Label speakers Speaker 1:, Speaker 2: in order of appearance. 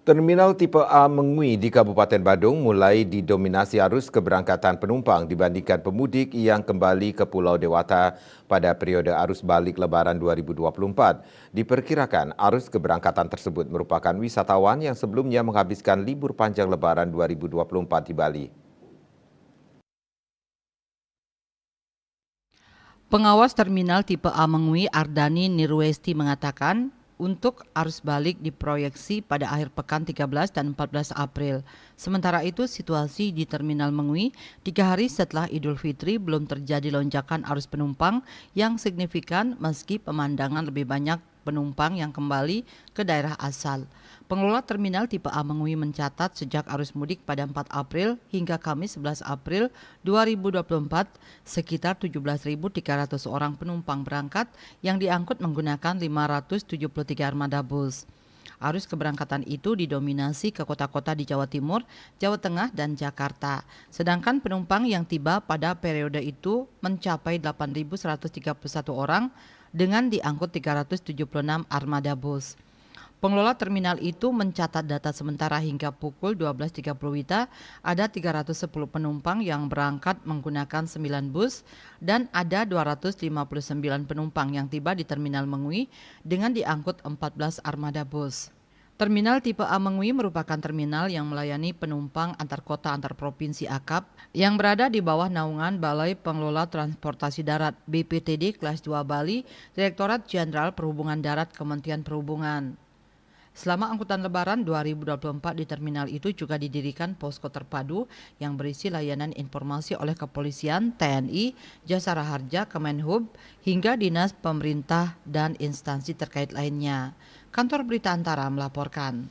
Speaker 1: Terminal tipe A Mengui di Kabupaten Badung mulai didominasi arus keberangkatan penumpang dibandingkan pemudik yang kembali ke Pulau Dewata pada periode arus balik Lebaran 2024. Diperkirakan arus keberangkatan tersebut merupakan wisatawan yang sebelumnya menghabiskan libur panjang Lebaran 2024 di Bali.
Speaker 2: Pengawas terminal tipe A Mengui Ardani Nirwesti mengatakan untuk arus balik diproyeksi pada akhir pekan 13 dan 14 April. Sementara itu situasi di terminal Mengui 3 hari setelah Idul Fitri belum terjadi lonjakan arus penumpang yang signifikan meski pemandangan lebih banyak penumpang yang kembali ke daerah asal. Pengelola terminal tipe A Mengui mencatat sejak arus mudik pada 4 April hingga Kamis 11 April 2024 sekitar 17.300 orang penumpang berangkat yang diangkut menggunakan 573 armada bus. Arus keberangkatan itu didominasi ke kota-kota di Jawa Timur, Jawa Tengah, dan Jakarta. Sedangkan penumpang yang tiba pada periode itu mencapai 8.131 orang dengan diangkut 376 armada bus. Pengelola terminal itu mencatat data sementara hingga pukul 12.30 WITA ada 310 penumpang yang berangkat menggunakan 9 bus dan ada 259 penumpang yang tiba di terminal Mengui dengan diangkut 14 armada bus. Terminal tipe A Mengui merupakan terminal yang melayani penumpang antar kota antar provinsi AKAP yang berada di bawah naungan Balai Pengelola Transportasi Darat BPTD Kelas 2 Bali, Direktorat Jenderal Perhubungan Darat Kementerian Perhubungan. Selama angkutan Lebaran 2024 di terminal itu juga didirikan posko terpadu yang berisi layanan informasi oleh kepolisian, TNI, Jasara Harja, Kemenhub, hingga dinas pemerintah dan instansi terkait lainnya. Kantor Berita Antara melaporkan.